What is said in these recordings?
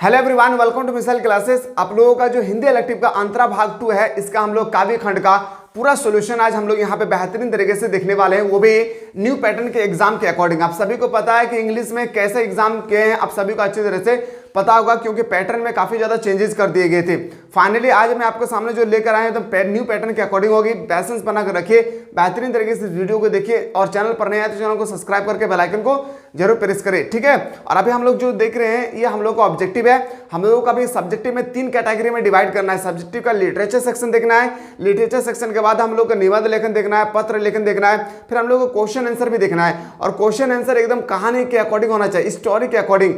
Hello everyone, welcome to missile classes. आप लोगों का जो हिंदी इलेक्टिव का अंतरा भाग 2 है, इसका हम लोग काव्य खंड का पूरा सॉल्यूशन आज हम लोग यहाँ पे बेहतरीन तरीके से देखने वाले हैं, वो भी न्यू पैटर्न के एग्जाम के अकॉर्डिंग। आप सभी को पता है कि इंग्लिश में कैसे एग्जाम किए हैं, आप सभी को अच्छी तरह से पता होगा क्योंकि पैटर्न में काफी ज्यादा चेंजेस कर दिए गए थे। फाइनली आज मैं आपके सामने जो लेकर आए हैं तो न्यू पैटर्न के अकॉर्डिंग होगी। पैसेंस बनाकर रखिए, बेहतरीन तरीके से इस वीडियो को देखिए और चैनल पर नए आए तो चैनल को सब्सक्राइब करके बेल आइकन को जरूर प्रेस करें, ठीक है। और अभी हम लोग जो देख रहे हैं ये हम लोग का ऑब्जेक्टिव है। हम लोगों का भी सब्जेक्टिव में 3 कैटेगरी में डिवाइड करना है। सब्जेक्टिव का लिटरेचर सेक्शन देखना है, लिटरेचर सेक्शन के बाद हम लोग का निबंध लेखन देखना है, पत्र लेखन देखना है, फिर हम लोग को क्वेश्चन आंसर भी देखना है। और क्वेश्चन आंसर एकदम कहानी के अकॉर्डिंग होना चाहिए, स्टोरी के अकॉर्डिंग,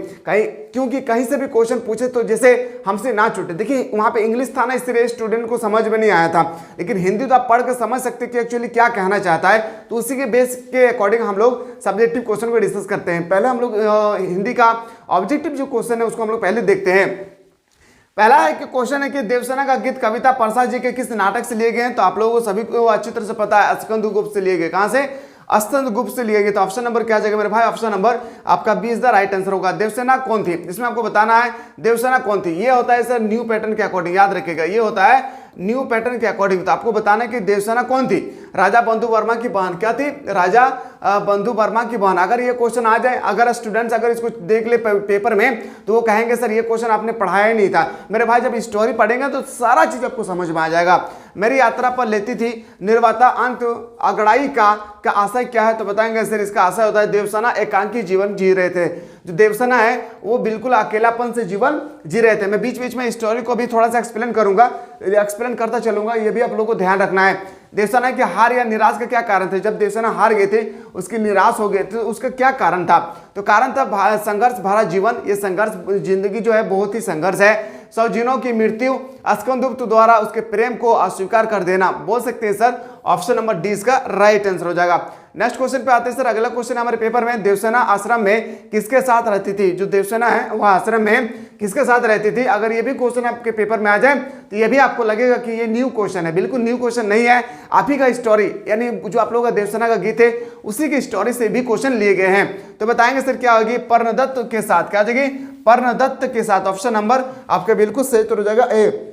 क्योंकि कहीं से भी क्वेश्चन पूछे तो जैसे हमसे ना छूटे। देखिए वहां पे इंग्लिश था ना, इसलिए स्टूडेंट को समझ में नहीं आया था, लेकिन हिंदी तो आप पढ़ के समझ सकते कि एक्चुअली क्या कहना चाहता है। तो उसी के बेस के अकॉर्डिंग हम लोग सब्जेक्टिव क्वेश्चन को डिस्कस करते हैं। पहले हम लोग हिंदी का ऑब्जेक्टिव जो क्वेश्चन है उसको हम लोग पहले देखते हैं। पहला है कि क्वेश्चन है कि देवसेना का गीत कविता परसा जी के किस नाटक से लिए गए हैं। तो आप लोगों को सभी को अच्छी तरह से पता है, स्कंदगुप्त से लिए गए। कहां से? स्कंदगुप्त से लिए गए। तो ऑप्शन नंबर क्या जाएगा मेरे भाई? ऑप्शन नंबर आपका 20 द राइट आंसर होगा। देवसेना कौन थी, इसमें आपको बताना है देवसेना कौन थी। ये होता है सर न्यू पैटर्न के अकॉर्डिंग, याद रखिएगा ये होता है न्यू पैटर्न के अकॉर्डिंग। तो आपको बताना है कि देवसेना कौन थी। राजा बंधु वर्मा की बहन क्या थी? राजा बंधु वर्मा की बहन। अगर ये क्वेश्चन आ जाए, अगर स्टूडेंट्स अगर इसको देख ले पेपर में तो वो कहेंगे सर ये क्वेश्चन आपने पढ़ाया ही नहीं था। मेरे भाई जब स्टोरी पढ़ेंगे तो सारा चीज आपको समझ में आ जाएगा। मेरी यात्रा पर लेती थी निर्वाता अंत अगड़ाई का आशय क्या है? तो बताएंगे सर इसका आशय होता है देवसेना एकांकी जीवन जी रहे थे। जो देवसेना है वो बिल्कुल अकेलापन से जीवन जी रहे थे। मैं बीच बीच में स्टोरी को भी थोड़ा सा एक्सप्लेन करूंगा, एक्सप्लेन करता चलूंगा, ये भी आप लोगों को ध्यान रखना है। देवसेना की हार या निराश का क्या कारण थे? जब देवसेना हार गए थे, उसकी निराश हो गए थे, उसका क्या कारण था? तो कारण था संघर्ष भरा जीवन। ये संघर्ष जिंदगी जो है बहुत ही संघर्ष है। सौजीनों की मृत्यु, स्कंदगुप्त द्वारा उसके प्रेम को अस्वीकार कर देना। बोल सकते हैं सर ऑप्शन नंबर डी इसका राइट आंसर हो जाएगा। नेक्स्ट क्वेश्चन पे आते हैं सर। अगला क्वेश्चन हमारे पेपर में, देवसेना आश्रम में किसके साथ रहती थी? जो देवसेना है वह आश्रम में किसके साथ रहती थी? अगर ये भी क्वेश्चन आपके पेपर में आ जाए तो ये भी आपको लगेगा कि ये न्यू क्वेश्चन है। बिल्कुल न्यू क्वेश्चन नहीं है, आप ही का स्टोरी, यानी जो आप लोगों का देवसेना का गीत है उसी की स्टोरी से भी क्वेश्चन लिए गए हैं। तो बताएंगे सर क्या होगी? पर्णदत्त के साथ। क्या जाएगी? पर्णदत्त के साथ। ऑप्शन नंबर आपका बिल्कुल सही तो हो जाएगा ए।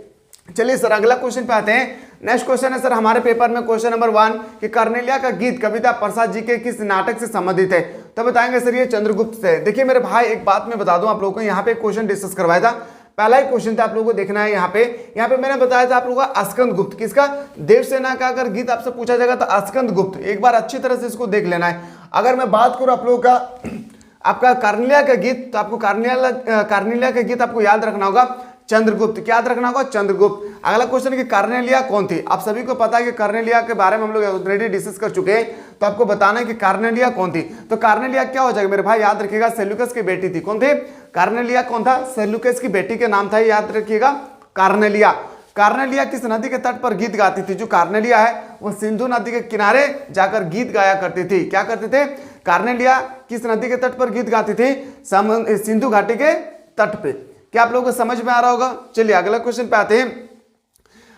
चलिए सर अगला क्वेश्चन पे आते हैं। नेक्स्ट क्वेश्चन है सर हमारे पेपर में क्वेश्चन नंबर 1 कि कर्नेलिया का गीत कविता प्रसाद जी के किस नाटक से संबंधित है? तो बताएंगे सर ये चंद्रगुप्त से। देखिए मेरे भाई एक बात मैं बता दूं आप लोगों को, यहाँ पे क्वेश्चन डिस्कस करवाया था, पहला ही क्वेश्चन था, आप लोगों को देखना है। यहाँ पे मैंने बताया था आप लोगों का स्कंदगुप्त। किसका? देवसेना का अगर गीत आपसे पूछा जाएगा तो स्कंदगुप्त। एक बार अच्छी तरह से इसको देख लेना है। अगर मैं बात करूं आप लोगों का आपका कर्नेलिया का गीत, तो आपको कर्नेलिया का गीत आपको याद रखना होगा चंद्रगुप्त। क्या याद रखना होगा? चंद्रगुप्त। अगला क्वेश्चन कि कर्नेलिया कौन थी? आप सभी को पता है कि कर्नेलिया के बारे में हम लोग ऑलरेडी डिस्कस कर चुके हैं, तो आपको बताना है कि कर्नेलिया कौन थी। तो कर्नेलिया क्या हो जाएगा मेरे भाई? याद रखिएगा सेल्यूकस की बेटी थी। कौन थे? कर्नेलिया कौन था? सेल्यूकस की बेटी के नाम था, याद रखिएगा कार्नेलिया। कार्नेलिया किस नदी के तट पर गीत गाती थी? जो कार्नेलिया है वो सिंधु नदी के किनारे जाकर गीत गाया करती थी। क्या करते थे? कार्नेलिया किस नदी के तट पर गीत गाती थी? सिंधु घाटी के तट पे। क्या आप लोगों को समझ में आ रहा होगा? चलिए अगला क्वेश्चन पे आते हैं।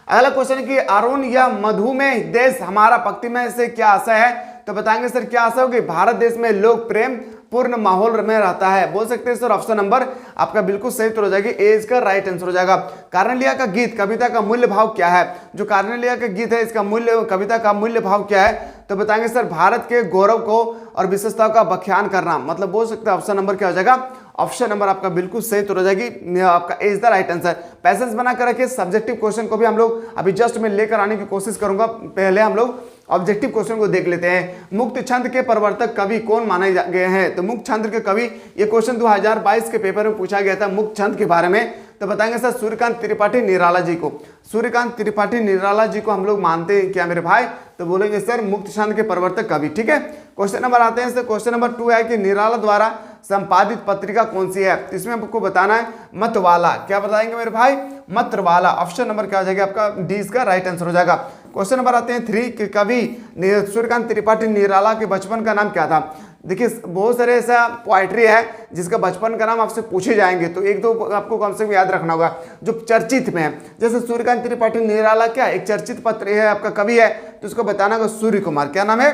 अगला क्वेश्चन है कि अरुण या मधुमेह देश हमारा भक्तिमय से क्या आशय है? तो बताएंगे सर क्या आशय होगी? भारत देश में लोग प्रेम पूर्ण माहौल में रहता है। बोल सकते हैं सर ऑप्शन नंबर आपका बिल्कुल सही तो हो जाएगी, ए इसका राइट आंसर हो जाएगा। कार्नेलिया का गीत कविता का मूल्य भाव क्या है? जो कार्नेलिया का गीत है इसका मूल्य, कविता का मूल्य भाव क्या है? तो बताएंगे सर भारत के गौरव को और विशेषताओं का बख्यान करना। मतलब बोल सकते हैं ऑप्शन नंबर क्या हो जाएगा? ऑप्शन नंबर आपका बिल्कुल सही तो हो जाएगी, आपका a is the right answer. Patience बना कर रखिए, सब्जेक्टिव क्वेश्चन को भी हम लोग अभी जस्ट में लेकर आने की कोशिश करूंगा। पहले हम लोग ऑब्जेक्टिव क्वेश्चन को देख लेते हैं। मुक्त छंद के प्रवर्तक कवि कौन माने गए हैं? तो मुक्त छंद के कवि, ये क्वेश्चन 2022 के पेपर में पूछा गया था मुक्त छंद के बारे में। तो बताएंगे सर सूर्यकांत त्रिपाठी निराला जी को। सूर्यकांत त्रिपाठी निराला जी को हम लोग मानते हैं क्या मेरे भाई? तो बोलेंगे सर मुक्त छंद के प्रवर्तक कवि, ठीक है। क्वेश्चन नंबर आते हैं सर। क्वेश्चन नंबर 2 है कि निराला द्वारा संपादित पत्रिका कौन सी है? इसमें आपको बताना है मतवाला। क्या बताएंगे मेरे भाई? मतवाला। ऑप्शन नंबर क्या हो जाएगा आपका? डी इसका राइट आंसर हो जाएगा। क्वेश्चन नंबर आते हैं 3 कि कवि सूर्यकांत त्रिपाठी निराला के बचपन का नाम क्या था? देखिए बहुत सारे ऐसा पोएट्री है जिसका बचपन का नाम आपसे पूछे जाएंगे, तो एक दो आपको कम से कम याद रखना होगा जो चर्चित में है। जैसे सूर्यकांत त्रिपाठी निराला क्या एक चर्चित पत्र है, आपका कवि है, तो उसको बताना होगा सूर्य कुमार। क्या नाम है?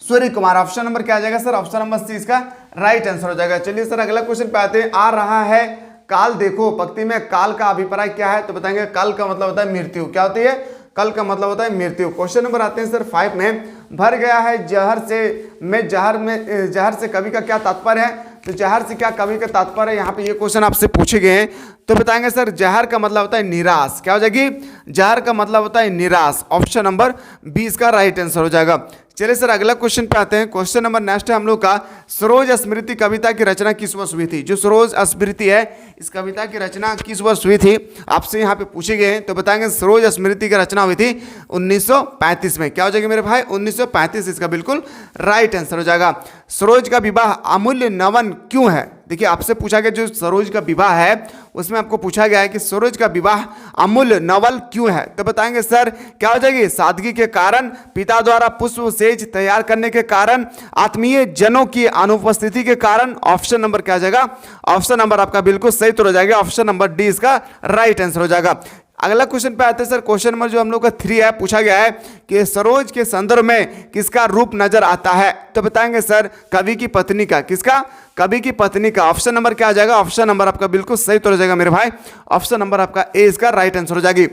सूर्य कुमार। ऑप्शन नंबर क्या आ जाएगा सर? ऑप्शन नंबर सी इसका राइट आंसर हो जाएगा। चलिए सर अगला क्वेश्चन पे आते हैं। आ रहा है काल देखो, पंक्ति में काल का अभिप्राय क्या है? तो बताएंगे कल का मतलब होता है मृत्यु। क्या होती है? कल का मतलब होता है मृत्यु। क्वेश्चन नंबर आते हैं सर 5 में, भर गया है जहर से, में जहर से कवि का क्या तात्पर्य है? तो जहर से क्या कवि का तात्पर्य है? यहाँ पे ये क्वेश्चन आपसे पूछे गए हैं, तो बताएंगे सर जहर का मतलब होता है निराश। क्या हो जाएगी? जहर का मतलब होता है निराश। ऑप्शन नंबर 20 का राइट आंसर हो जाएगा। चलिए सर अगला क्वेश्चन पे आते हैं। क्वेश्चन नंबर नेक्स्ट है हम लोग का, सरोज स्मृति कविता की रचना किस वर्ष हुई थी? जो सरोज स्मृति है, इस कविता की रचना किस वर्ष हुई थी? आपसे यहाँ पे पूछे गए हैं, तो बताएंगे सरोज स्मृति की रचना हुई थी 1935 में। क्या हो जाएगी मेरे भाई? 1935 इसका बिल्कुल राइट आंसर हो जाएगा। सरोज का विवाह अमूल्य नवन क्यों है? देखिए आपसे पूछा गया जो सरोज का विवाह है उसमें आपको पूछा गया है कि सरोज का विवाह अमूल्य नवल क्यों है? तो बताएंगे सर क्या हो जाएगी? सादगी के कारण, पिता द्वारा पुष्प सेज तैयार करने के कारण, आत्मीय जनों की अनुपस्थिति के कारण। ऑप्शन नंबर क्या आ जाएगा? ऑप्शन नंबर आपका बिल्कुल सही तो हो जाएगा। ऑप्शन नंबर डी इसका राइट आंसर हो जाएगा। अगला क्वेश्चन पे आते हैं सर। क्वेश्चन नंबर जो हम लोग का 3 है, पूछा गया है कि सरोज के संदर्भ में किसका रूप नजर आता है? तो बताएंगे सर कवि की पत्नी का। किसका? कवि की पत्नी का। ऑप्शन नंबर क्या आ जाएगा? ऑप्शन नंबर आपका बिल्कुल सही तो हो जाएगा मेरे भाई। ऑप्शन नंबर आपका ए इसका राइट आंसर हो जाएगी।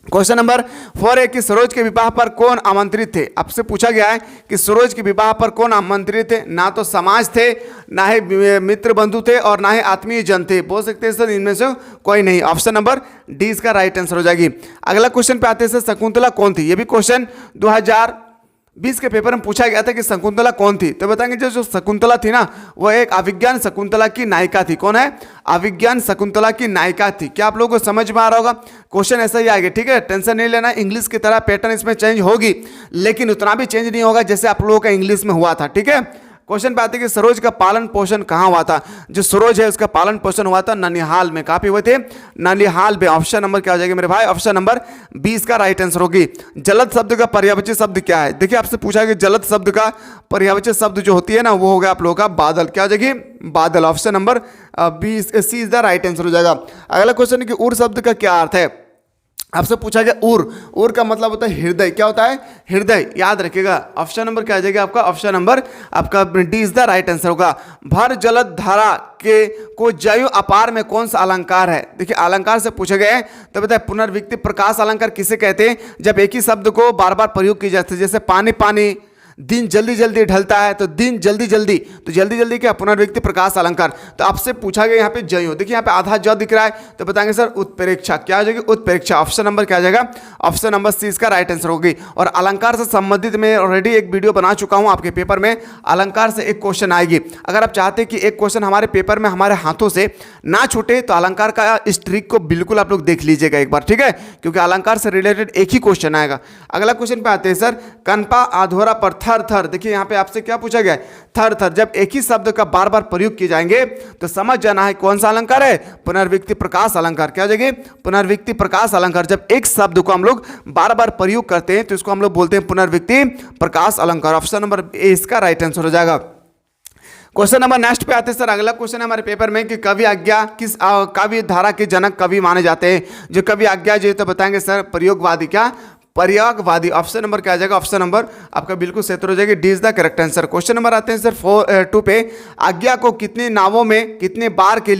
क्वेश्चन नंबर 4 है कि सरोज के विवाह पर कौन आमंत्रित थे? आपसे पूछा गया है कि सरोज के विवाह पर कौन आमंत्रित थे? ना तो समाज थे, ना ही मित्र बंधु थे, और ना ही आत्मीय जन थे। बोल सकते हैं सर इनमें से कोई नहीं। ऑप्शन नंबर डी इसका राइट आंसर हो जाएगी। अगला क्वेश्चन पे आते हैं सर, शकुंतला कौन थी? ये भी क्वेश्चन 2020 के पेपर में पूछा गया था कि शकुंतला कौन थी? तो बताएंगे जो शकुंतला थी ना, वो एक अभिज्ञान शकुंतला की नायिका थी। कौन है? अभिज्ञान शकुंतला की नायिका थी। क्या आप लोगों को समझ में आ रहा होगा? क्वेश्चन ऐसा ही आएगा, ठीक है, टेंशन नहीं लेना। इंग्लिश की तरह पैटर्न इसमें चेंज होगी, लेकिन उतना भी चेंज नहीं होगा जैसे आप लोगों का इंग्लिश में हुआ था, ठीक है। क्वेश्चन पे आते हैं कि सरोज का पालन पोषण कहाँ हुआ था? जो सरोज है उसका पालन पोषण हुआ था ननिहाल में। कहाँ पे हुए थे? ननिहाल में। ऑप्शन नंबर क्या हो जाएगा मेरे भाई? ऑप्शन नंबर 20 का राइट आंसर होगी। जलद शब्द का पर्यायवाची शब्द क्या है? देखिए आपसे पूछा है कि जलद शब्द का पर्यायवाची शब्द जो होती है ना, वो हो गया आप लोगों का बादल। क्या हो जाएगी? बादल। Option number 20 C is the right answer हो जाएगा। अगला क्वेश्चन है कि उर शब्द का क्या अर्थ है? आपसे पूछा गया उर का मतलब होता है हृदय। क्या होता है? हृदय। याद रखिएगा। ऑप्शन नंबर क्या आ जाएगा आपका? ऑप्शन नंबर आपका D is the right answer होगा। भर जलद धारा के को जयु अपार में कौन सा अलंकार है? देखिए अलंकार से पूछे गए तो बताए पुनर्विक्ति प्रकाश अलंकार किसे कहते हैं? जब एक ही शब्द को बार बार प्रयोग की जाती है, जैसे पानी पानी, दिन जल्दी जल्दी ढलता है, तो दिन जल्दी जल्दी, तो जल्दी जल्दी क्या? पुनर्विक्ति प्रकाश अलंकार। तो आपसे पूछा गया यहाँ पे जयो, देखिए यहाँ पे आधा ज दिख रहा है, तो बताएंगे सर उत्प्रेक्षा। क्या हो जाएगी? उत्प्रेक्षा। ऑप्शन नंबर क्या आ जाएगा? ऑप्शन नंबर सी इसका राइट आंसर होगी। और अलंकार से संबंधित मैं ऑलरेडी एक वीडियो बना चुका हूँ आपके पेपर में, अलंकार से एक क्वेश्चन आएगी। अगर आप चाहते हैं कि एक क्वेश्चन हमारे पेपर में हमारे हाथों से ना छूटे, तो अलंकार का इस ट्रिक को बिल्कुल आप लोग देख लीजिएगा एक बार, ठीक है, क्योंकि अलंकार से रिलेटेड एक ही क्वेश्चन आएगा। अगला क्वेश्चन पे आते हैं सर, कनपा अधोरा पर थर थर। देखिए यहाँ पे आपसे क्या पूछा गया है? थर थर। जब एक ही शब्द का बार बार प्रयोग किए जाएंगे तो समझ जाना है कौन सा अलंकार है? पुनर्विक्ति प्रकाश अलंकार। क्या हो जाएगी? पुनर्विक्ति प्रकाश अलंकार। जब एक शब्द को हम लोग बार बार प्रयोग करते हैं तो इसको हम लोग बोलते हैं पुनर्विक्ति प्रकाश अलंकार। ऑप्शन नंबर ए इसका राइट आंसर हो जाएगा। क्वेश्चन नंबर नेक्स्ट पे आते हैं सर। अगला क्वेश्चन है हमारे पेपर में कि कवि आज्ञा किस काव्य धारा के जनक कवि माने जाते हैं? जो कवि आज्ञा जो है तो बताएंगे सर प्रयोगवादी। क्या? प्रयोगवादी। ऑप्शन नंबर क्या आ जाएगा? ऑप्शन नंबर आपका बिल्कुल सही हो जाएगी। D is the correct answer. Question number आते हैं सर 2 पे, आज्ञा को कितने नावों में कितने बार के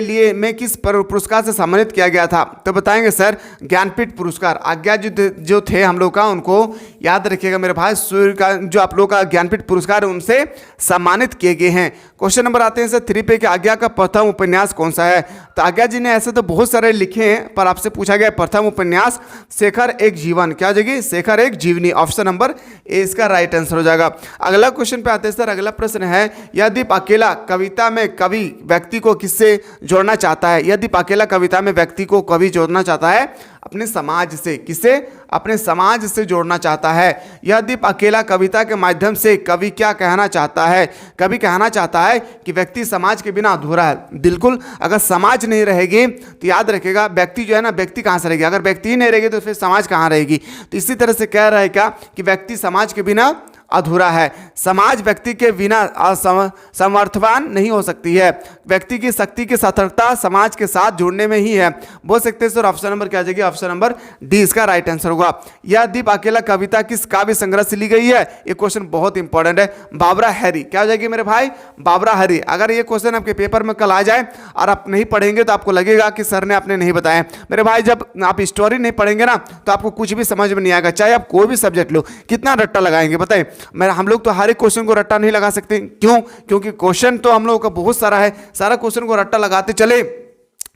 लिए में किस पुरस्कार से सम्मानित किया गया था? तो बताएंगे सर ज्ञानपीठ पुरस्कार। आज्ञा जो थे हम लोग का, उनको याद रखिएगा मेरे भाई, सूर्य का जो आप लोग का ज्ञानपीठ पुरस्कार उनसे सम्मानित किए गए हैं। क्वेश्चन नंबर आते हैं सर 3 पे कि आज्ञा का प्रथम उपन्यास कौन सा है? तो आज्ञा जी ने ऐसे तो बहुत सारे लिखे हैं, पर आपसे पूछा गया प्रथम उपन्यास शेखर एक जीवन। क्या हो जाएगी? शेखर एक जीवनी। ऑप्शन नंबर ए इसका राइट आंसर हो जाएगा। अगला क्वेश्चन पे आते हैं सर। अगला प्रश्न है, यदि अकेला कविता में कवि व्यक्ति को किससे जोड़ना चाहता है? यदि अकेला कविता में व्यक्ति को कवि जोड़ना चाहता है अपने समाज से। किससे? अपने समाज से जोड़ना चाहता है। यदि अकेला कविता के माध्यम से कवि क्या कहना चाहता है? कवि कहना चाहता है कि व्यक्ति समाज के बिना अधूरा है। बिल्कुल, अगर समाज नहीं रहेगी तो याद रखेगा व्यक्ति जो है ना, व्यक्ति कहाँ से रहेगी? अगर व्यक्ति ही नहीं रहेगी तो फिर समाज कहाँ रहेगी? तो इसी तरह से कह रहा है क्या कि व्यक्ति समाज के बिना अधूरा है। समाज व्यक्ति के बिना समर्थवान नहीं हो सकती है। व्यक्ति की शक्ति की सार्थकता समाज के साथ जुड़ने में ही है। बोल सकते हैं सर ऑप्शन नंबर क्या आ जाएगी, ऑप्शन नंबर डी इसका राइट आंसर होगा। यह दीप अकेला कविता किस काव्य संग्रह से ली गई है? ये क्वेश्चन बहुत इंपॉर्टेंट है। बाबरा हैरी, क्या हो जाएगी मेरे भाई, बाबरा हैरी। अगर ये क्वेश्चन आपके पेपर में कल आ जाए और आप नहीं पढ़ेंगे तो आपको लगेगा कि सर ने आपने नहीं बताया। मेरे भाई जब आप स्टोरी नहीं पढ़ेंगे ना तो आपको कुछ भी समझ में नहीं आएगा, चाहे आप कोई भी सब्जेक्ट लो। कितना रट्टा लगाएंगे बताइए। हम लोग तो हर एक क्वेश्चन को रट्टा नहीं लगा सकते। क्यों? क्योंकि क्वेश्चन तो हम लोगों का बहुत सारा है, सारा क्वेश्चन को रट्टा लगाते चले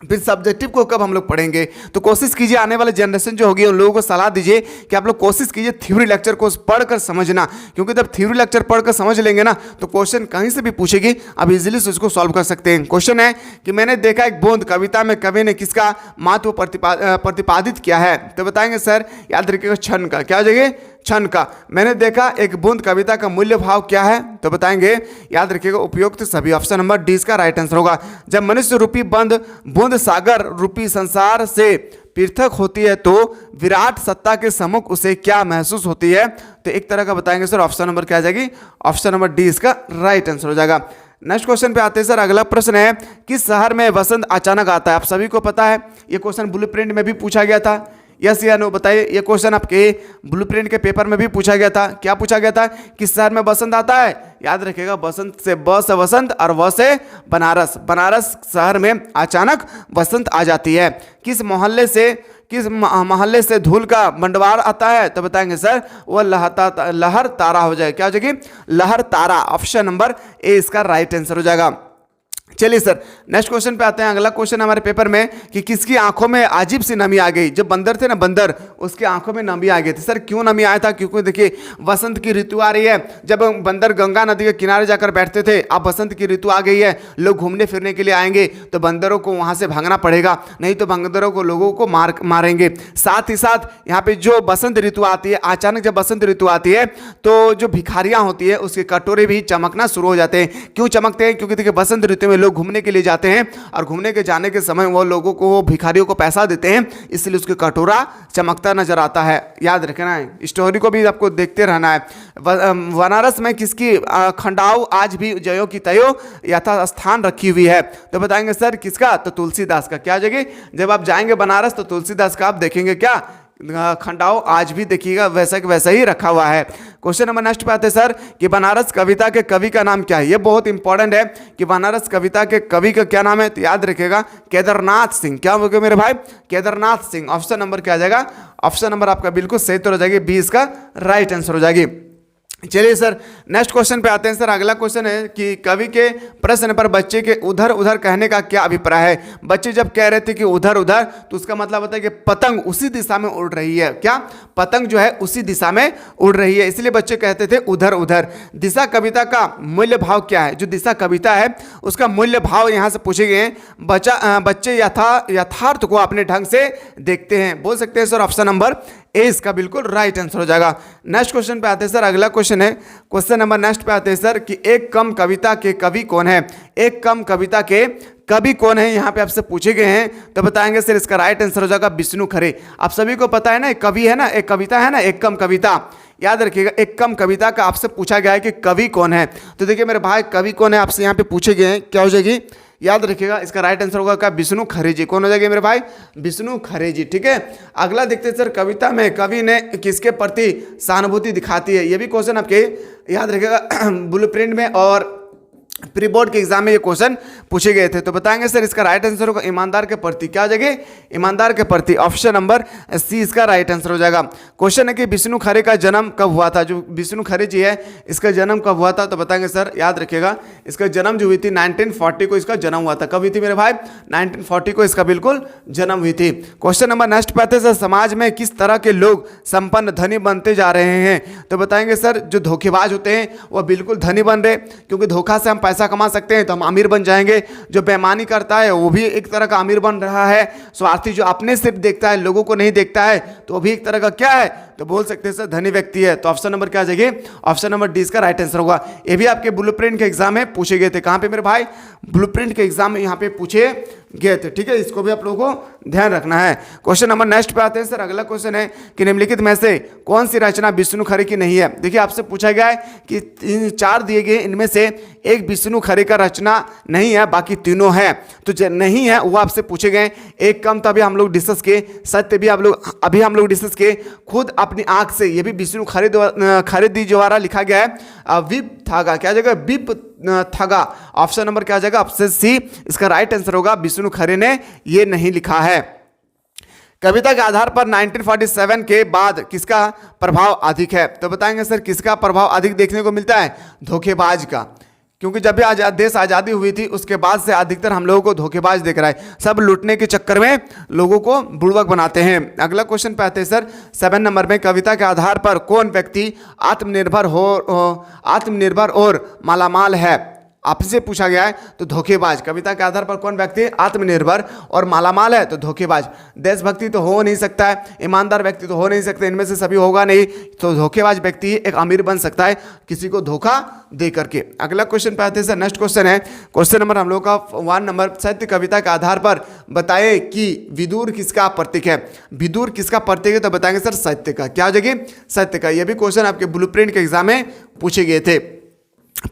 फिर सब्जेक्टिव को कब हम लोग पढ़ेंगे। तो कोशिश कीजिए, आने वाले जनरेशन जो होगी उन लोगों को सलाह दीजिए कि आप लोग कोशिश कीजिए थ्योरी लेक्चर को पढ़कर समझना, क्योंकि जब थ्योरी लेक्चर पढ़कर समझ लेंगे ना तो क्वेश्चन कहीं से भी पूछेगी, आप इजीली से उसको सॉल्व कर सकते हैं। क्वेश्चन है कि मैंने देखा एक बूंद कविता में कवि ने किसका महत्व प्रतिपादित किया है? तो बताएंगे सर, याद रखिएगा क्षण का। क्या हो जाएगी? क्षण का। मैंने देखा एक बूंद कविता का मूल्य भाव क्या है? तो बताएंगे, याद रखिएगा उपयुक्त सभी। ऑप्शन नंबर डी इसका राइट आंसर होगा। जब मनुष्य रूपी बूंद सागर रूपी संसार से पृथक होती है तो विराट सत्ता के सम्मुख उसे क्या महसूस होती है? तो एक तरह का बताएंगे सर, ऑप्शन नंबर क्या आ जाएगी, ऑप्शन नंबर डी इसका राइट आंसर हो जाएगा। नेक्स्ट क्वेश्चन पे आते हैं सर। अगला प्रश्न है, किस शहर में वसंत अचानक आता है? आप सभी को पता है, ये क्वेश्चन ब्लूप्रिंट में भी पूछा गया था। यस या नो बताइए। ये क्वेश्चन आपके ब्लूप्रिंट के पेपर में भी पूछा गया था। क्या पूछा गया था? किस शहर में बसंत आता है? याद रखिएगा, बसंत से ब से वसंत और व से बनारस। बनारस शहर में अचानक बसंत आ जाती है। किस मोहल्ले से धूल का बंटवार आता है? तो बताएंगे सर, वह लहर तारा हो जाएगा। क्या हो जाएगी? लहर तारा। ऑप्शन नंबर ए इसका राइट आंसर हो जाएगा। चलिए सर नेक्स्ट क्वेश्चन पे आते हैं। अगला क्वेश्चन हमारे पेपर में कि किसकी आंखों में अजीब सी नमी आ गई? जब बंदर थे ना, बंदर, उसकी आंखों में नमी आ गई थी। सर क्यों नमी आया था? क्योंकि देखिए वसंत की ऋतु आ रही है। जब बंदर गंगा नदी के किनारे जाकर बैठते थे, अब बसंत की ऋतु आ गई है, लोग घूमने फिरने के लिए आएंगे तो बंदरों को वहां से भागना पड़ेगा, नहीं तो बंदरों को लोगों को मारेंगे। साथ ही साथ यहाँ पे जो बसंत ऋतु आती है, अचानक जब बसंत ऋतु आती है तो जो भिखारियां होती है उसके कटोरे भी चमकना शुरू हो जाते हैं। क्यों चमकते हैं? क्योंकि देखिए बसंत ऋतु में लोग घूमने के लिए जाते हैं और घूमने के जाने के समय वो लोगों को, वो भिखारियों को पैसा देते हैं, इसलिए उसके कटोरा चमकता नजर आता है। याद रखना है, स्टोरी को भी आपको देखते रहना है। बनारस में किसकी खंडाऊ आज भी जयो की तयो यथा स्थान रखी हुई है? तो बताएंगे सर किसका? तो तुलसीदास का। क्या आ जाएगी? जब आप जाएंगे बनारस तो तुलसीदास का आप देखेंगे क्या खंडाओ आज भी देखिएगा वैसा ही रखा हुआ है। क्वेश्चन नंबर नेक्स्ट पे आते हैं सर कि बनारस कविता के कवि का नाम क्या है? ये बहुत इंपॉर्टेंट है कि बनारस कविता के कवि का क्या नाम है। तो याद रखिएगा केदारनाथ सिंह। क्या हो गया मेरे भाई? केदारनाथ सिंह। ऑप्शन नंबर क्या आ जाएगा? ऑप्शन नंबर आपका बिल्कुल सही तो हो जाएगी, बी इसका राइट आंसर हो जाएगी। चलिए सर नेक्स्ट क्वेश्चन पे आते हैं सर। अगला क्वेश्चन है कि कवि के प्रश्न पर बच्चे के उधर उधर कहने का क्या अभिप्राय है? बच्चे जब कह रहे थे कि उधर उधर, तो उसका मतलब होता है कि पतंग उसी दिशा में उड़ रही है। क्या? पतंग जो है उसी दिशा में उड़ रही है, इसलिए बच्चे कहते थे उधर उधर। दिशा कविता का मूल्य भाव क्या है? जो दिशा कविता है उसका मूल्य भाव यहाँ से पूछे गए हैं। बच्चे यथार्थ को अपने ढंग से देखते हैं। बोल सकते हैं सर ऑप्शन नंबर ए इसका बिल्कुल राइट आंसर हो जाएगा। नेक्स्ट क्वेश्चन पे आते हैं सर। अगला क्वेश्चन है, क्वेश्चन नंबर नेक्स्ट पे आते हैं सर कि एक कम कविता के कवि कौन है? एक कम कविता के कवि कौन है यहाँ पे आपसे पूछे गए हैं। तो बताएंगे सर इसका राइट आंसर हो जाएगा विष्णु खरे। आप सभी को पता है ना, एक कवि है ना, एक कविता है ना, एक कम कविता। याद रखिएगा, एक कम कविता का आपसे पूछा गया है कि कवि कौन है। तो देखिए मेरे भाई कवि कौन है आपसे यहाँ पे पूछे गए हैं, क्या हो जाएगी? याद रखिएगा इसका राइट आंसर होगा क्या? विष्णु खरे जी। कौन हो जाएगा मेरे भाई? विष्णु खरे जी। ठीक है, अगला देखते हैं सर, कविता में कवि ने किसके प्रति सहानुभूति दिखाती है? ये भी क्वेश्चन आपके याद रखिएगा ब्लूप्रिंट में और प्री बोर्ड के एग्जाम में ये क्वेश्चन पूछे गए थे। तो बताएंगे सर इसका राइट आंसर होगा ईमानदार के प्रति। क्या हो जाएगी? ईमानदार के प्रति। ऑप्शन नंबर सी इसका राइट आंसर हो जाएगा। क्वेश्चन है कि विष्णु खरे का जन्म कब हुआ था? जो विष्णु खरे जी है इसका जन्म कब हुआ था? तो बताएंगे सर, याद रखिएगा इसका जन्म जो हुई थी 1940 को इसका जन्म हुआ था। कब हुई थी मेरे भाई? 1940 को इसका बिल्कुल जन्म हुई थी। क्वेश्चन नंबर नेक्स्ट पे आते हैं सर, समाज में किस तरह के लोग संपन्न धनी बनते जा रहे हैं? तो बताएंगे सर जो धोखेबाज होते हैं वह बिल्कुल धनी बन रहे, क्योंकि धोखा से हम पैसा कमा सकते हैं तो हम अमीर बन जाएंगे। जो बेईमानी करता है वो भी एक तरह का अमीर बन रहा है। स्वार्थी जो अपने सिर्फ देखता है, लोगों को नहीं देखता है, तो वो भी एक तरह का क्या है? तो बोल सकते हैं सर धनी व्यक्ति है। तो ऑप्शन नंबर क्या आ जाएगी, ऑप्शन नंबर डी इसका राइट आंसर होगा। ये भी आपके ब्लूप्रिंट के एग्जाम में पूछे गए थे। कहाँ पे मेरे भाई, ब्लूप्रिंट के एग्जाम में यहाँ पे पूछे गए थे, ठीक है, इसको भी आप लोगों को ध्यान रखना है। क्वेश्चन नंबर नेक्स्ट पे आते हैं सर। अगला क्वेश्चन है कि निम्नलिखित में से कौन सी रचना विष्णु खरे की नहीं है। देखिए आपसे पूछा गया है कि 4 दिए गए, इनमें से एक विष्णु खरे का रचना नहीं है, बाकी तीनों है। तो जो नहीं है वो आपसे पूछे गए। एक कम तभी हम लोग डिस्कस किए, सत्य भी अभी हम लोग डिस्कस किए खुद अपनी आंख से। ये भी विष्णु खरे द्वारा लिखा गया है। विप थागा क्या जगह, विप थगा। ऑप्शन नंबर क्या आ जाएगा, ऑप्शन सी इसका राइट आंसर होगा। विष्णु खरे ने ये नहीं लिखा है। कविता के आधार पर 1947 के बाद किसका प्रभाव अधिक है। तो बताएंगे सर किसका प्रभाव अधिक देखने को मिलता है, धोखेबाज का। क्योंकि जब भी देश आज़ादी हुई थी उसके बाद से अधिकतर हम लोगों को धोखेबाज दिख रहा है। सब लूटने के चक्कर में लोगों को बुड़बक बनाते हैं। अगला क्वेश्चन पे आते हैं सर 7 नंबर में। कविता के आधार पर कौन व्यक्ति आत्मनिर्भर और मालामाल है। आपसे पूछा गया है तो धोखेबाज। कविता के आधार पर कौन व्यक्ति आत्मनिर्भर और मालामाल है, तो धोखेबाज। देशभक्ति तो हो नहीं सकता है, ईमानदार व्यक्ति तो हो नहीं सकते, इनमें से सभी होगा नहीं। तो धोखेबाज व्यक्ति एक अमीर बन सकता है किसी को धोखा दे करके। अगला क्वेश्चन पे आते हैं सर। नेक्स्ट क्वेश्चन है, क्वेश्चन नंबर हम लोग का 1 नंबर। साहित्य कविता के आधार पर बताए कि विदुर किसका प्रतीक है। विदुर किसका प्रतीक है, तो बताएंगे सर सत्य का। क्या हो जाएगी, सत्य का। यह भी क्वेश्चन आपके ब्लूप्रिंट के एग्जाम में पूछे गए थे।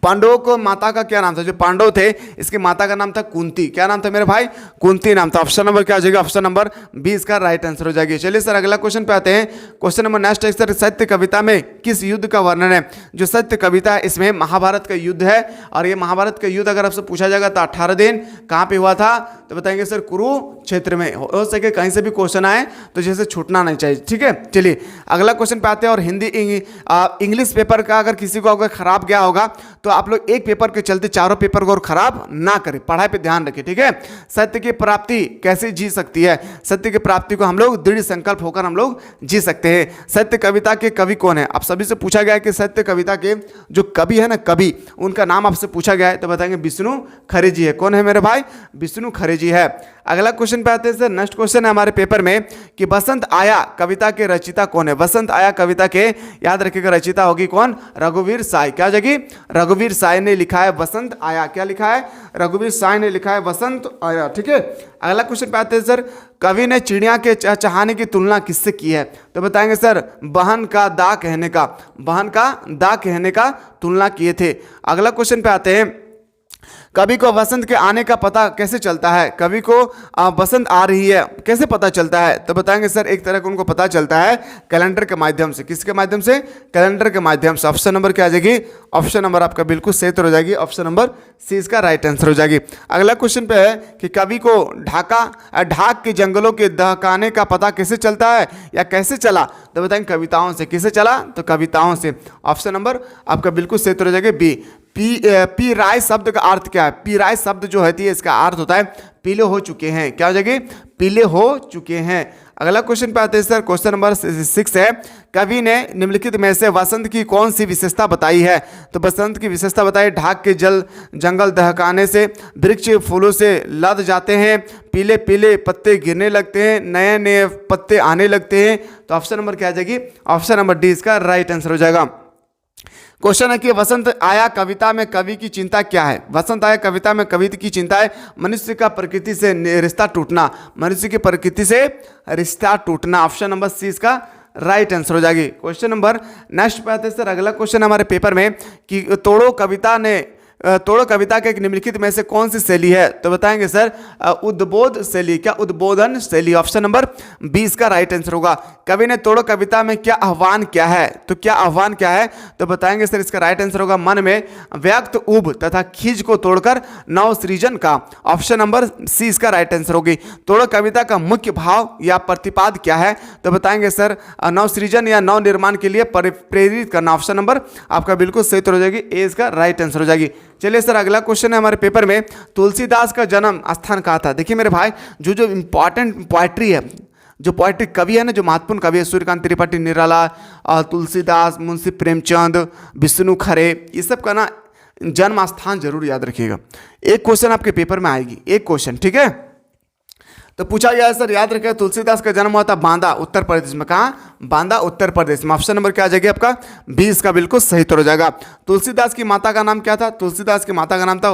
पांडवों को माता का क्या नाम था, जो पांडव थे इसकी माता का नाम था कुंती। क्या नाम था मेरे भाई, कुंती नाम था। ऑप्शन नंबर क्या हो जाएगा, ऑप्शन नंबर बी इसका राइट आंसर हो जाएगी। चलिए सर अगला क्वेश्चन पे आते हैं। क्वेश्चन नंबर नेक्स्ट है सर, सत्य कविता में किस युद्ध का वर्णन है। जो सत्य कविता है इसमें महाभारत का युद्ध है। और ये महाभारत का युद्ध अगर आपसे पूछा जाएगा तो 18 दिन कहाँ पे हुआ था, तो बताएंगे सर कुरुक्षेत्र में। हो सके कहीं से भी क्वेश्चन आए तो जैसे छूटना नहीं चाहिए, ठीक है। चलिए अगला क्वेश्चन पे आते हैं। और हिंदी इंग्लिश पेपर का अगर किसी को अगर खराब गया होगा तो आप लोग एक पेपर के चलते चारों पेपर को और खराब ना करें, पढ़ाई पे ध्यान रखें, ठीक है। सत्य की प्राप्ति कैसे जी सकती है। सत्य की प्राप्ति को हम लोग दृढ़ संकल्प होकर हम लोग जी सकते हैं। सत्य कविता के कवि कौन है। आप सभी से पूछा गया है कि सत्य कविता के जो कवि है ना, कवि, उनका नाम आपसे पूछा गया है तो बताएंगे विष्णु खरे जी है। कौन है मेरे भाई, विष्णु खरे जी है। अगला क्वेश्चन पे आते हैं सर। नेक्स्ट क्वेश्चन है हमारे पेपर में कि बसंत आया कविता के रचयिता कौन है। बसंत आया कविता के याद रखिएगा रचयिता होगी कौन, रघुवीर साय। क्या जाएगी, रघुवीर साय ने लिखा है बसंत आया। क्या लिखा है, रघुवीर साय ने लिखा है बसंत आया, ठीक है। अगला क्वेश्चन पे आते हैं सर। कवि ने चिड़िया के चहचहाने की तुलना किससे की है, तो बताएंगे सर बहन का दा कहने का, बहन का दा कहने का तुलना किए थे। अगला क्वेश्चन पे आते हैं। कवि को वसंत के आने का पता कैसे चलता है। कवि को वसंत आ रही है कैसे पता चलता है, तो बताएंगे सर एक तरह का उनको पता चलता है कैलेंडर के माध्यम से। किसके माध्यम से, कैलेंडर के माध्यम से। ऑप्शन नंबर क्या आ जाएगी, ऑप्शन नंबर आपका बिल्कुल सही हो जाएगी। ऑप्शन नंबर सी इसका राइट आंसर हो जाएगी। अगला क्वेश्चन पे है कि कवि को ढाक के जंगलों के दहकाने का पता कैसे चलता है या कैसे चला, तो बताएंगे कविताओं से। किसे चला, तो कविताओं से। ऑप्शन नंबर आपका बिल्कुल सही हो जाएगा बी। पी राय शब्द का अर्थ क्या है। पी राय शब्द जो होती है इसका अर्थ होता है पीले हो चुके हैं। क्या हो जाएगी, पीले हो चुके हैं। अगला क्वेश्चन पे आते हैं सर। क्वेश्चन नंबर 6 है। कवि ने निम्नलिखित में से वसंत की कौन सी विशेषता बताई है, तो बसंत की विशेषता बताई ढाक के जंगल दहकाने से, वृक्ष फूलों से लद जाते हैं, पीले पीले पत्ते गिरने लगते हैं, नए नए पत्ते आने लगते हैं। तो ऑप्शन नंबर क्या आ जाएगी, ऑप्शन नंबर डी इसका राइट आंसर हो जाएगा। क्वेश्चन है कि वसंत आया कविता में कवि की चिंता क्या है। वसंत आया कविता में कवि की चिंता है मनुष्य का प्रकृति से रिश्ता टूटना, मनुष्य की प्रकृति से रिश्ता टूटना। ऑप्शन नंबर सी इसका राइट आंसर हो जाएगी। क्वेश्चन नंबर नेक्स्ट पे आते हैं सर। अगला क्वेश्चन हमारे पेपर में कि तोड़ो कविता के निम्नलिखित में से कौन सी शैली है, तो बताएंगे सर उद्बोध शैली। क्या, उद्बोधन शैली। ऑप्शन नंबर 20 का राइट आंसर होगा। कवि ने तोड़ो कविता में क्या आह्वान क्या है, तो क्या आह्वान क्या है, तो बताएंगे सर इसका राइट आंसर होगा मन में व्यक्त उब तथा खींच को तोड़कर नव सृजन का। ऑप्शन नंबर सी इसका राइट आंसर होगी। तोड़ो कविता का मुख्य भाव या प्रतिपाद क्या है, तो बताएंगे सर नव सृजन या नव निर्माण के लिए प्रेरित करना। ऑप्शन नंबर आपका बिल्कुल सही हो जाएगी, ए इसका राइट आंसर हो जाएगी। चलिए सर अगला क्वेश्चन है हमारे पेपर में। तुलसीदास का जन्म स्थान कहाँ था। देखिए मेरे भाई जो इंपॉर्टेंट पोएट्री है, जो पोएट्री कवि है ना, जो महत्वपूर्ण कवि है, सूर्यकांत त्रिपाठी निराला, तुलसीदास, मुंशी प्रेमचंद, विष्णु खरे, ये सब का ना जन्म स्थान जरूर याद रखिएगा। एक क्वेश्चन आपके पेपर में आएगी, एक क्वेश्चन, ठीक है। तो पूछा गया है सर, याद रखें तुलसीदास का जन्म हुआ था बांदा उत्तर प्रदेश में। कहाँ? बांदा उत्तर प्रदेश में। ऑप्शन नंबर क्या आ जाएगा आपका? 20 का बिल्कुल सही उत्तर हो जाएगा। तुलसीदास की माता का नाम क्या था? तुलसीदास की माता का नाम था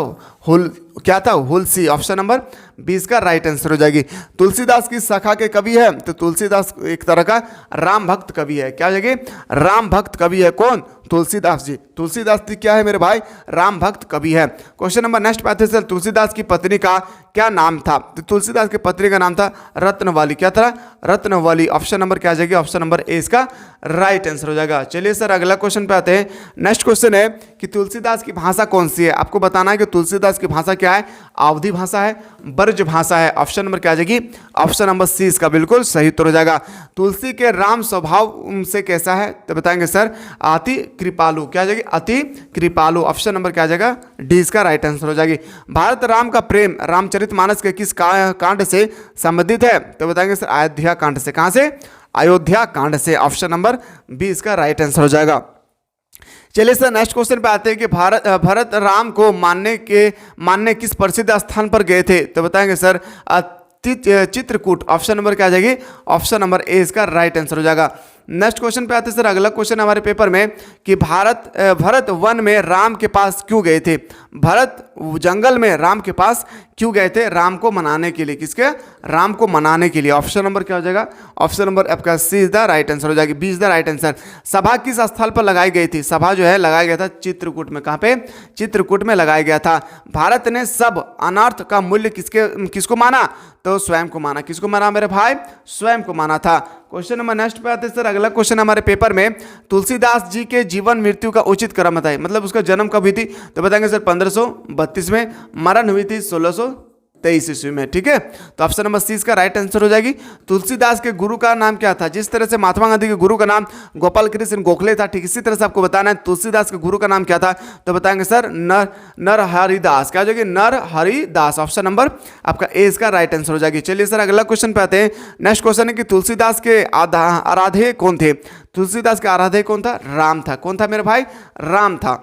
क्या था? हुलसी। ऑप्शन नंबर 20 का राइट आंसर हो जाएगी। तुलसीदास की शाखा के कवि है, तो तुलसीदास एक तरह का राम भक्त कवि है। क्या हो जाएगी? राम भक्त कवि है। कौन? तुलसीदास जी। तुलसीदास जी क्या है मेरे भाई? राम भक्त कवि है। क्वेश्चन नंबर नेक्स्ट पे आते हैं, तुलसीदास की पत्नी का क्या नाम था? तो तुलसीदास की पत्नी का नाम था रत्नवाली। क्या था? रत्नवाली। ऑप्शन नंबर क्या आ जाएगी? ऑप्शन नंबर ए इसका राइट आंसर हो जाएगा। चलिए सर अगला क्वेश्चन पे आते हैं। नेक्स्ट क्वेश्चन है कि तुलसीदास की भाषा कौन सी है? आपको बताना है कि तुलसीदास की भाषा क्या है? अवधी भाषा है, ब्रज भाषा है। ऑप्शन नंबर क्या आ जाएगी? ऑप्शन नंबर सी इसका बिल्कुल सही उत्तर हो जाएगा। तुलसी के राम स्वभाव से कैसा है? तो बताएंगे सर अति कृपालु। क्या आ जाएगी? अति कृपालु। ऑप्शन नंबर क्या आ जाएगा? डी इसका राइट आंसर हो जाएगी। भारत राम का प्रेम रामचरितमानस के किस कांड से संबंधित है? तो बताएंगे सर अयोध्या कांड से। कहां से? अयोध्या कांड से। ऑप्शन नंबर बी इसका राइट आंसर हो जाएगा। चलिए सर नेक्स्ट क्वेश्चन पे आते हैं कि भरत राम को मानने किस प्रसिद्ध स्थान पर गए थे? तो बताएंगे सर चित्रकूट। ऑप्शन नंबर क्या आ जाएगी? ऑप्शन नंबर ए इसका राइट आंसर हो जाएगा। नेक्स्ट क्वेश्चन पे आते हैं सर अगला क्वेश्चन हमारे पेपर में कि भरत वन में राम के पास क्यों गए थे? भरत जंगल में राम के पास क्यों गए थे? राम को मनाने के लिए। किसके? राम को मनाने के लिए। ऑप्शन नंबर क्या हो जाएगा? ऑप्शन नंबर आपका C is the right answer हो जाएगी। B is the right answer. सभा किस स्थल पर लगाई गई थी? सभा जो है लगाया गया था चित्रकूट में। कहाँ पे? चित्रकूट में लगाया गया था। भारत ने सब अनर्थ का मूल्य किसको माना? तो स्वयं को माना। किसको माना मेरे भाई? स्वयं को माना था। क्वेश्चन नंबर नेक्स्ट पे आते हैं सर अगला क्वेश्चन हमारे पेपर में तुलसीदास जी के जीवन मृत्यु का उचित क्रम बताइए। मतलब उसका जन्म कब हुई थी? तो बताएंगे सर 1532 में, मरण हुई थी 1623 ईस्वी में। ठीक है, तो ऑप्शन नंबर सी इसका राइट आंसर हो जाएगी। तुलसीदास के गुरु का नाम क्या था? जिस तरह से महात्मा गांधी के गुरु का नाम गोपाल कृष्ण गोखले था, ठीक इसी तरह से आपको बताना है तुलसीदास के गुरु का नाम क्या था। तो बताएंगे सर नरहरिदास। क्या हो जाएगी? नरहरिदास। ऑप्शन नंबर आपका ए इसका राइट आंसर हो जाएगी। चलिए सर अगला क्वेश्चन पे आते हैं। नेक्स्ट क्वेश्चन है कि तुलसीदास के आराध्य कौन थे? तुलसीदास के आराध्य कौन था? राम था। कौन था मेरे भाई? राम था।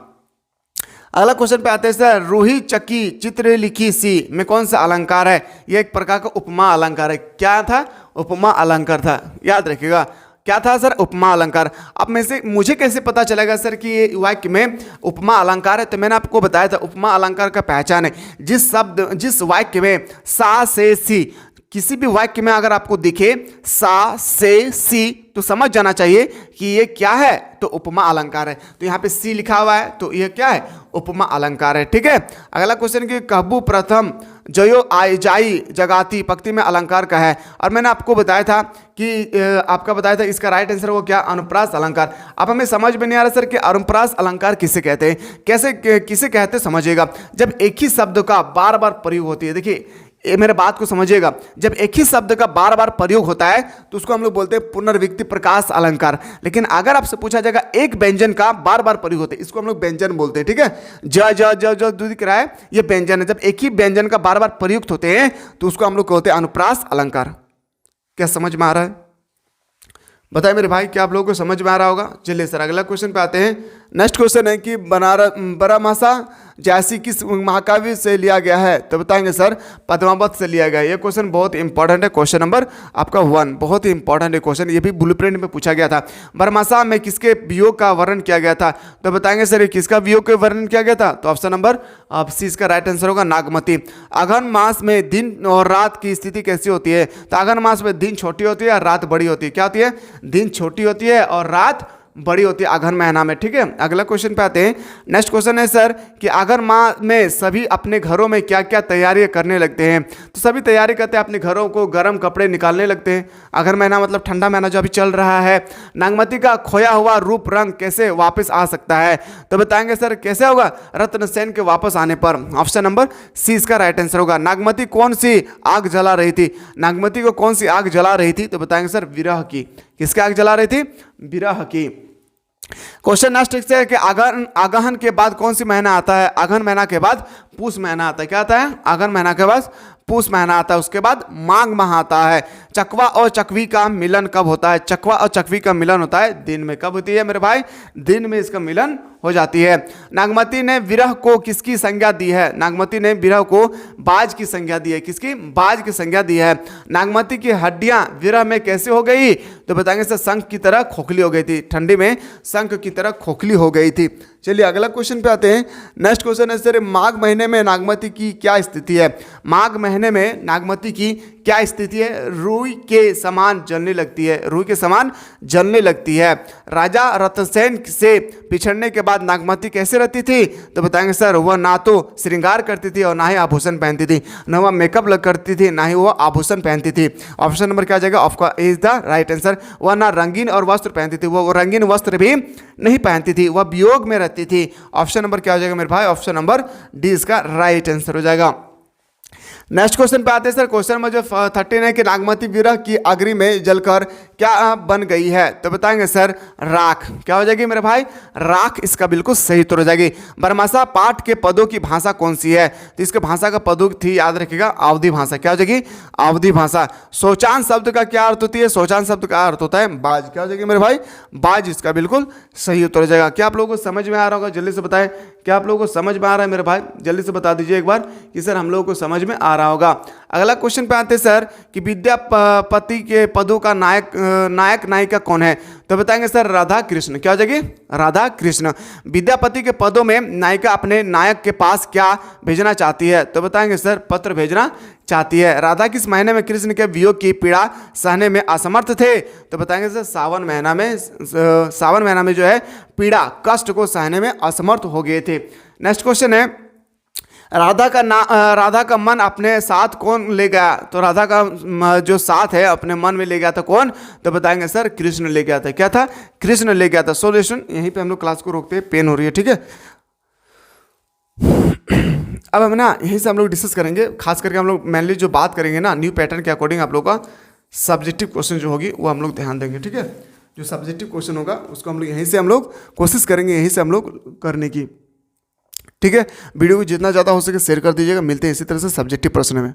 अगला क्वेश्चन पे आते हैं सर रूही चकी चित्र लिखी सी में कौन सा अलंकार है? यह एक प्रकार का उपमा अलंकार है। क्या था? उपमा अलंकार था। याद रखिएगा क्या था सर? उपमा अलंकार। अब में से मुझे कैसे पता चलेगा सर कि ये वाक्य में उपमा अलंकार है? तो मैंने आपको बताया था उपमा अलंकार का पहचान है जिस वाक्य में सा से सी, किसी भी वाक्य में अगर आपको दिखे सा से सी तो समझ जाना चाहिए कि ये क्या है? तो उपमा अलंकार है। तो यहाँ पे सी लिखा हुआ है तो ये क्या है? उपमा अलंकार है। ठीक है, अगला क्वेश्चन कि कहबू प्रथम जयो आई जाई जगाती पंक्ति में अलंकार का है। और मैंने आपको बताया था कि इसका राइट आंसर वो क्या? अनुप्रास अलंकार। अब हमें समझ में नहीं आ रहा सर कि अनुप्रास अलंकार किसे कहते हैं? किसे कहते समझिएगा। जब एक ही शब्द का बार बार प्रयोग होती है, देखिए ये मेरे बात को समझिएगा, जब एक ही शब्द का बार बार प्रयोग होता है तो उसको हम लोग बोलते हैं पुनर्विक्ति प्रकाश अलंकार। लेकिन अगर आपसे पूछा जाएगा एक व्यंजन का बार बार प्रयोग होता है, इसको हम लोग व्यंजन बोलते हैं। ठीक है, ज ज ज ज दिख रहा है, ये व्यंजन है। जब एक ही व्यंजन का बार बार प्रयुक्त होते हैं तो उसको हम लोग कहते हैं अनुप्रास अलंकार। क्या समझ में आ रहा है? बताइए मेरे भाई, क्या आप लोगों को समझ में आ रहा होगा? चलिए सर अगला क्वेश्चन पे आते हैं। नेक्स्ट क्वेश्चन है कि बारहमासा जैसी किस महाकाव्य से लिया गया है? तो बताएंगे सर पद्मावत से लिया गया है। ये क्वेश्चन बहुत इंपॉर्टेंट है। क्वेश्चन नंबर आपका 1 बहुत ही इंपॉर्टेंट है क्वेश्चन। ये भी ब्लूप्रिंट में पूछा गया था। बारहमासा में किसके वियोग का वर्णन किया गया था? तो बताएंगे सर ये किसका वियोग का वर्णन किया गया था? तो ऑप्शन नंबर सी इसका राइट आंसर होगा नागमती। अगहन मास में दिन और रात की स्थिति कैसी होती है? तो अगहन मास में दिन छोटी होती है और रात बड़ी होती है। क्या होती है? दिन छोटी होती है और रात बड़ी होती है अगहन महीना में। ठीक है, अगला क्वेश्चन पे आते हैं। नेक्स्ट क्वेश्चन है सर कि अगहन माह में सभी अपने घरों में क्या क्या तैयारियां करने लगते हैं? तो सभी तैयारी करते हैं, अपने घरों को गर्म कपड़े निकालने लगते हैं। अगहन महीना मतलब ठंडा महीना जो अभी चल रहा है। नागमती का खोया हुआ रूप रंग कैसे वापस आ सकता है? तो बताएंगे सर कैसे होगा? रत्नसेन के वापस आने पर। ऑप्शन नंबर सी इसका राइट आंसर होगा। नागमती कौन सी आग जला रही थी? नागमती को कौन सी आग जला रही थी? तो बताएंगे सर विरह की। किसकी आग जला रही थी? विरह की। क्वेश्चन नेक्स्ट है कि अगहन के बाद कौन सी महीना आता है? अगहन महीना के बाद पूस महीना आता है। क्या आता है? अगहन महीना के बाद पूस महीना आता है। उसके बाद माघ माह आता है। चकवा और चकवी का मिलन कब होता है? चकवा और चकवी का मिलन होता है दिन में। कब होती है मेरे भाई? दिन में इसका मिलन हो जाती है। नागमती ने विरह को किसकी संज्ञा दी है? नागमती ने विरह को बाज की संज्ञा दी है। किसकी? बाज की संज्ञा दी है। नागमती की हड्डियां विरह में कैसे हो गई? तो बताएंगे सर शंख की तरह खोखली हो गई थी। ठंडी में शंख की तरह खोखली हो गई थी। चलिए अगला क्वेश्चन पे आते हैं। नेक्स्ट क्वेश्चन है सर, माघ महीने में नागमती की क्या स्थिति है? माघ महीने में नागमती की क्या स्थिति है? रुई के समान जलने लगती है। रुई के समान जलने लगती है। राजा रतनसेन से बिछड़ने के बाद नागमती कैसे रहती थी? तो बताएंगे सर वह ना तो श्रृंगार करती थी और ना ही आभूषण पहनती थी। न वह मेकअप करती थी, ना ही वह आभूषण पहनती थी। ऑप्शन नंबर क्या आ जाएगा? Of course is the right answer. वह ना रंगीन और वस्त्र पहनती थी, वह रंगीन वस्त्र भी नहीं पहनती थी, वह वियोग में रहती थी। ऑप्शन नंबर क्या हो जाएगा मेरे भाई? ऑप्शन नंबर डी इसका राइट आंसर हो जाएगा। नेक्स्ट क्वेश्चन पे आते हैं सर। क्वेश्चन नंबर जो 13 है कि नागमती विरह की अग्नि में जलकर क्या बन गई है? तो बताएंगे सर राख। क्या हो जाएगी मेरे भाई? राख इसका बिल्कुल सही उत्तर हो जाएगी। बरमासा पाठ के पदों की भाषा कौन सी है? तो इसके भाषा का पदों थी, याद रखिएगा, अवधि भाषा। क्या हो जाएगी? अवधि भाषा। शौचान शब्द का क्या अर्थ होती है? शौचान शब्द का अर्थ होता है बाज। क्या हो जाएगी मेरे भाई? बाज इसका बिल्कुल सही उत्तर हो जाएगा। क्या आप लोगों को समझ में आ रहा होगा? जल्दी से बताएं, क्या आप लोगों को समझ में आ रहा है मेरे भाई? जल्दी से बता दीजिए एक बार कि सर हम लोगों को समझ में आ रहा होगा। अगला क्वेश्चन पे आते हैं सर कि विद्यापति के पदों का नायक नायिका कौन है? तो बताएंगे सर राधा कृष्ण। क्या हो जाएगी? राधा कृष्ण। विद्यापति के पदों में नायिका अपने नायक के पास क्या भेजना चाहती है? तो बताएंगे सर पत्र भेजना चाहती है। राधा किस महीने में कृष्ण के वियोग की पीड़ा सहने में असमर्थ थे? तो बताएंगे सर सावन महीना में। सावन महीना में जो है पीड़ा कष्ट को सहने में असमर्थ हो गए थे। नेक्स्ट क्वेश्चन है, राधा का मन अपने साथ कौन ले गया? तो राधा का जो साथ है अपने मन में ले गया था कौन? तो बताएंगे सर कृष्ण ले गया था। क्या था? कृष्ण ले गया था। सॉल्यूशन यहीं पे हम लोग क्लास को रोकते हैं, पेन हो रही है, ठीक है। अब हम ना यहीं से हम लोग डिस्कस करेंगे, खास करके हम लोग मेनली जो बात करेंगे ना न्यू पैटर्न के अकॉर्डिंग आप लोग का सब्जेक्टिव क्वेश्चन जो होगी वो हम लोग ध्यान देंगे, ठीक है। जो सब्जेक्टिव क्वेश्चन होगा उसको हम लोग यहीं से हम लोग कोशिश करेंगे यहीं से हम लोग करने की, ठीक है। वीडियो को जितना ज़्यादा हो सके शेयर कर दीजिएगा। मिलते हैं इसी तरह से सब्जेक्टिव प्रश्न में।